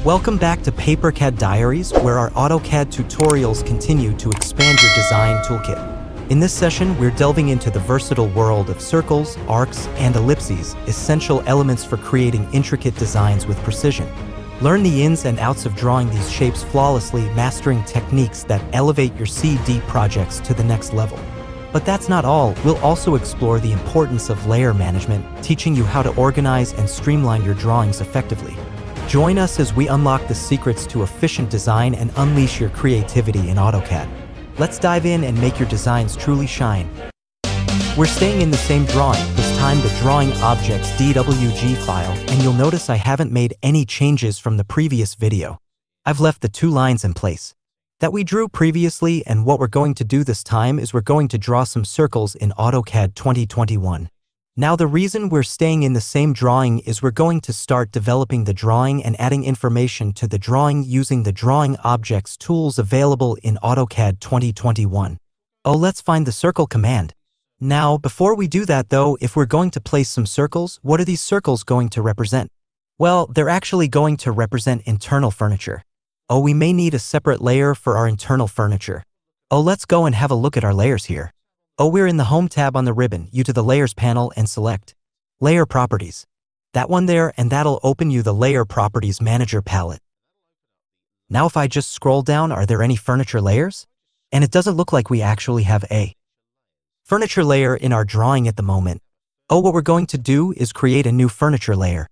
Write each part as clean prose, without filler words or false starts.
Welcome back to AutoCAD Diaries, where our AutoCAD tutorials continue to expand your design toolkit. In this session, we're delving into the versatile world of circles, arcs, and ellipses, essential elements for creating intricate designs with precision. Learn the ins and outs of drawing these shapes flawlessly, mastering techniques that elevate your CAD projects to the next level. But that's not all. We'll also explore the importance of layer management, teaching you how to organize and streamline your drawings effectively. Join us as we unlock the secrets to efficient design and unleash your creativity in AutoCAD. Let's dive in and make your designs truly shine. We're staying in the same drawing, this time the drawing objects DWG file, and you'll notice I haven't made any changes from the previous video. I've left the two lines in place that we drew previously, and what we're going to do this time is we're going to draw some circles in AutoCAD 2021. Now, the reason we're staying in the same drawing is we're going to start developing the drawing and adding information to the drawing using the drawing objects tools available in AutoCAD 2021. Let's find the circle command. Now, before we do that though, if we're going to place some circles, what are these circles going to represent? Well, they're actually going to represent internal furniture. We may need a separate layer for our internal furniture. Let's go and have a look at our layers here. We're in the Home tab on the ribbon, you to the Layers panel and select Layer Properties. That one there, and that'll open you the Layer Properties Manager palette. Now if I just scroll down, are there any furniture layers? And it doesn't look like we actually have a furniture layer in our drawing at the moment. What we're going to do is create a new furniture layer.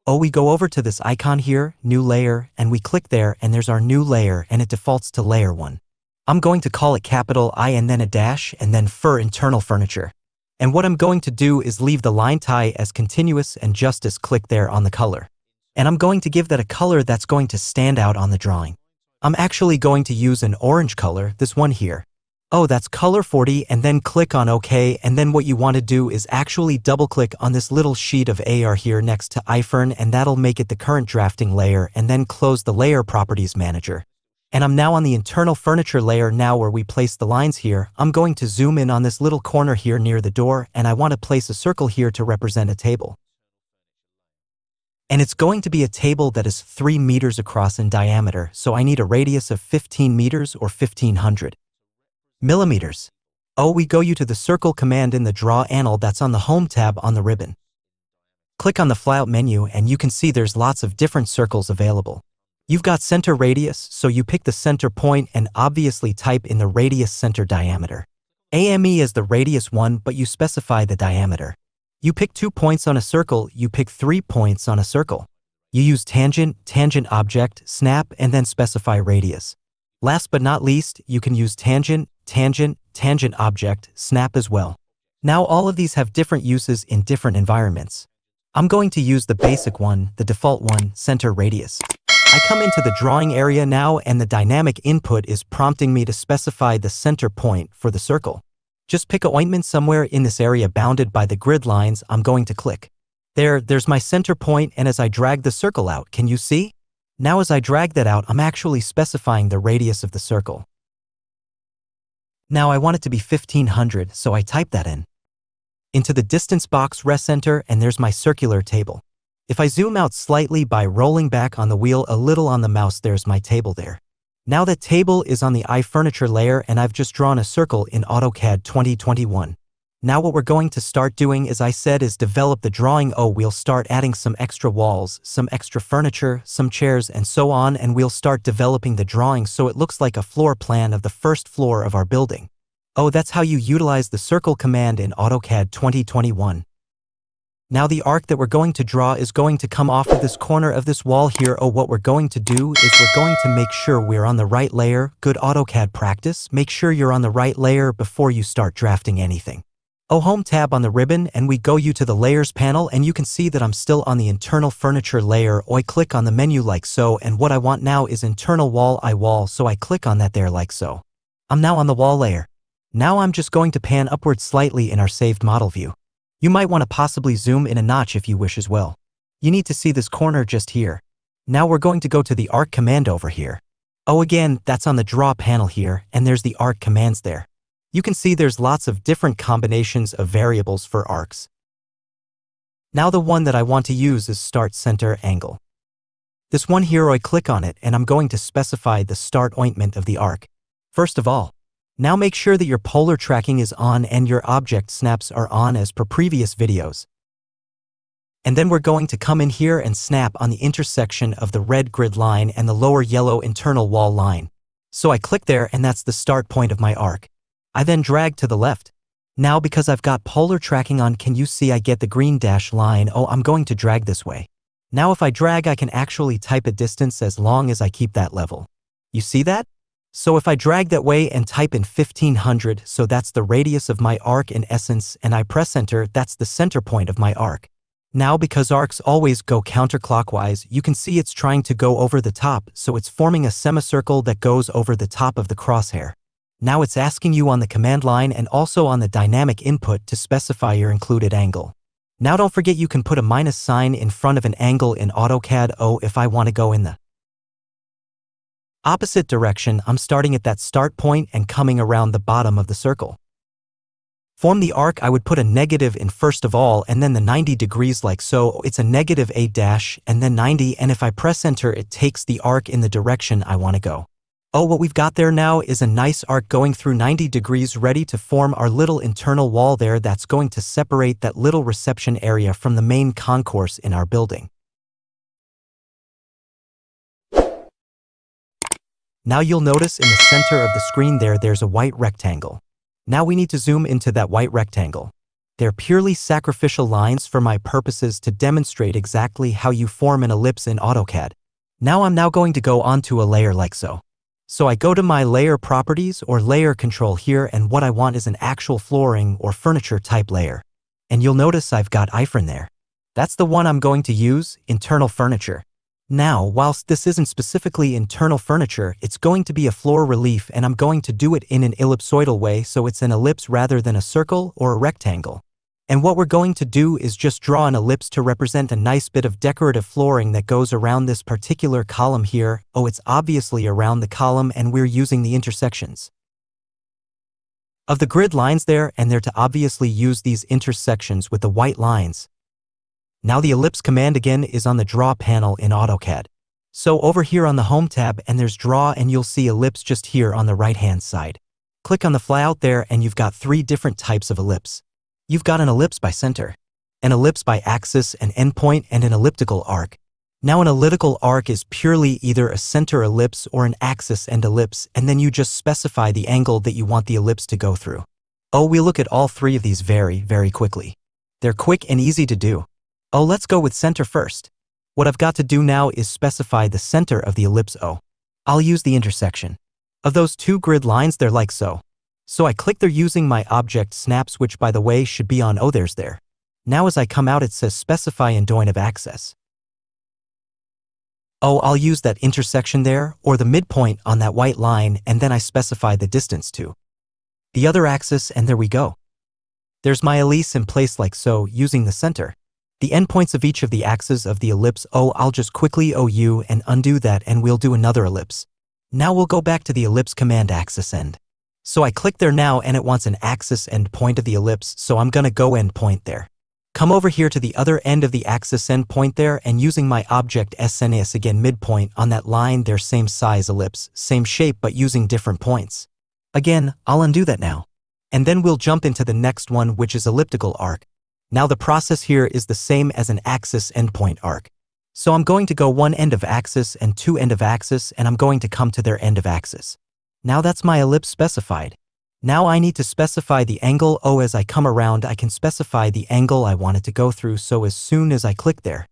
We go over to this icon here, New Layer, and we click there, and there's our new layer, and it defaults to Layer 1. I'm going to call it capital I and then a dash and then for internal furniture. And what I'm going to do is leave the line tie as continuous and just click there on the color. And I'm going to give that a color that's going to stand out on the drawing. I'm actually going to use an orange color, this one here. That's color 40, and then click on OK, and then what you want to do is actually double click on this little sheet of AR here next to ifern, and that'll make it the current drafting layer, and then close the Layer Properties Manager. And I'm now on the internal furniture layer now where we place the lines here. I'm going to zoom in on this little corner here near the door, and I want to place a circle here to represent a table. And it's going to be a table that is 3 meters across in diameter, so I need a radius of 15 meters or 1500 millimeters. We go you to the circle command in the Draw panel that's on the Home tab on the ribbon. Click on the flyout menu and you can see there's lots of different circles available. You've got center radius, so you pick the center point and obviously type in the radius center diameter. AME is the radius one, but you specify the diameter. You pick 2 points on a circle, you pick 3 points on a circle. You use tangent, tangent object, snap, and then specify radius. Last but not least, you can use tangent, tangent, tangent object, snap as well. Now all of these have different uses in different environments. I'm going to use the basic one, the default one, center radius. I come into the drawing area now, and the dynamic input is prompting me to specify the center point for the circle. Just pick an ointment somewhere in this area bounded by the grid lines. I'm going to click. There's my center point, and as I drag the circle out, can you see? Now as I drag that out, I'm actually specifying the radius of the circle. Now I want it to be 1500, so I type that in. Into the distance box, press enter, and there's my circular table. If I zoom out slightly by rolling back on the wheel a little on the mouse, there's my table there. Now that table is on the iFurniture layer, and I've just drawn a circle in AutoCAD 2021. Now what we're going to start doing, as I said, is develop the drawing. We'll start adding some extra walls, some extra furniture, some chairs, and so on, and we'll start developing the drawing so it looks like a floor plan of the first floor of our building. That's how you utilize the circle command in AutoCAD 2021. Now the arc that we're going to draw is going to come off of this corner of this wall here. What we're going to do is we're going to make sure we're on the right layer. Good AutoCAD practice. Make sure you're on the right layer before you start drafting anything. Home tab on the ribbon, and we go you to the Layers panel, and you can see that I'm still on the internal furniture layer. I click on the menu like so, and what I want now is internal wall, so I click on that there like so. I'm now on the wall layer. Now I'm just going to pan upward slightly in our saved model view. You might want to possibly zoom in a notch if you wish as well. You need to see this corner just here. Now we're going to go to the arc command over here. Again, that's on the Draw panel here, and there's the arc commands there. You can see there's lots of different combinations of variables for arcs. Now the one that I want to use is Start Center Angle. This one here, I click on it and I'm going to specify the start ointment of the arc. First of all, now make sure that your polar tracking is on and your object snaps are on as per previous videos. And then we're going to come in here and snap on the intersection of the red grid line and the lower yellow internal wall line. So I click there and that's the start point of my arc. I then drag to the left. Now because I've got polar tracking on, can you see I get the green dash line? Oh, I'm going to drag this way. Now if I drag, I can actually type a distance as long as I keep that level. You see that? So if I drag that way and type in 1500, so that's the radius of my arc in essence, and I press enter, that's the center point of my arc. Now because arcs always go counterclockwise, you can see it's trying to go over the top, so it's forming a semicircle that goes over the top of the crosshair. Now it's asking you on the command line and also on the dynamic input to specify your included angle. Now don't forget you can put a minus sign in front of an angle in AutoCAD. Oh, if I want to go in the opposite direction, I'm starting at that start point and coming around the bottom of the circle. Form the arc, I would put a negative in first of all and then the 90 degrees like so. It's a negative A dash and then 90, and if I press enter it takes the arc in the direction I want to go. Oh, what we've got there now is a nice arc going through 90 degrees ready to form our little internal wall there that's going to separate that little reception area from the main concourse in our building. Now you'll notice in the center of the screen there's a white rectangle. Now we need to zoom into that white rectangle. They're purely sacrificial lines for my purposes to demonstrate exactly how you form an ellipse in AutoCAD. Now I'm going to go onto a layer like so. So I go to my layer properties or layer control here, and what I want is an actual flooring or furniture type layer. And you'll notice I've got iframe there. That's the one I'm going to use, internal furniture. Now, whilst this isn't specifically internal furniture, it's going to be a floor relief and I'm going to do it in an ellipsoidal way, so it's an ellipse rather than a circle or a rectangle. And what we're going to do is just draw an ellipse to represent a nice bit of decorative flooring that goes around this particular column here. Oh, it's obviously around the column and we're using the intersections of the grid lines there, and they're to obviously use these intersections with the white lines. Now the ellipse command again is on the draw panel in AutoCAD. So over here on the home tab and there's draw and you'll see ellipse just here on the right hand side. Click on the flyout there and you've got three different types of ellipse. You've got an ellipse by center, an ellipse by axis and endpoint, and an elliptical arc. Now an elliptical arc is purely either a center ellipse or an axis and ellipse, and then you just specify the angle that you want the ellipse to go through. Oh, we look at all three of these very quickly. They're quick and easy to do. Oh, let's go with center first. What I've got to do now is specify the center of the ellipse. Oh, I'll use the intersection of those two grid lines there like so. So I click there using my object snaps, which by the way should be on. Oh, there's there. Now as I come out it says specify endpoint of access. Oh, I'll use that intersection there or the midpoint on that white line, and then I specify the distance to the other axis, and there we go. There's my ellipse in place like so using the center. The endpoints of each of the axes of the ellipse. Oh, I'll just quickly OU and undo that and we'll do another ellipse. Now we'll go back to the ellipse command axis end. So I click there now and it wants an axis endpoint of the ellipse, so I'm gonna go endpoint there. Come over here to the other end of the axis endpoint there, and using my object SNS again midpoint on that line there, same size ellipse, same shape but using different points. Again, I'll undo that now. And then we'll jump into the next one, which is elliptical arc. Now the process here is the same as an axis endpoint arc. So I'm going to go one end of axis and two end of axis, and I'm going to come to their end of axis. Now that's my ellipse specified. Now I need to specify the angle. Oh, as I come around I can specify the angle I want it to go through, so as soon as I click there.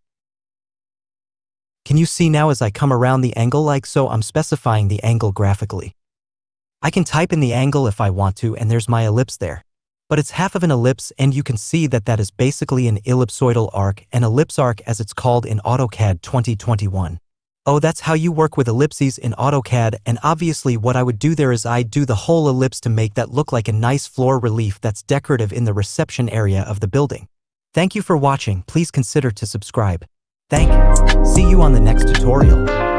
Can you see now as I come around the angle like so, I'm specifying the angle graphically. I can type in the angle if I want to, and there's my ellipse there. But it's half of an ellipse, and you can see that that is basically an ellipsoidal arc, an ellipse arc as it's called in AutoCAD 2021. Oh, that's how you work with ellipses in AutoCAD, and obviously what I would do there is I'd do the whole ellipse to make that look like a nice floor relief that's decorative in the reception area of the building. Thank you for watching. Please consider to subscribe. See you on the next tutorial.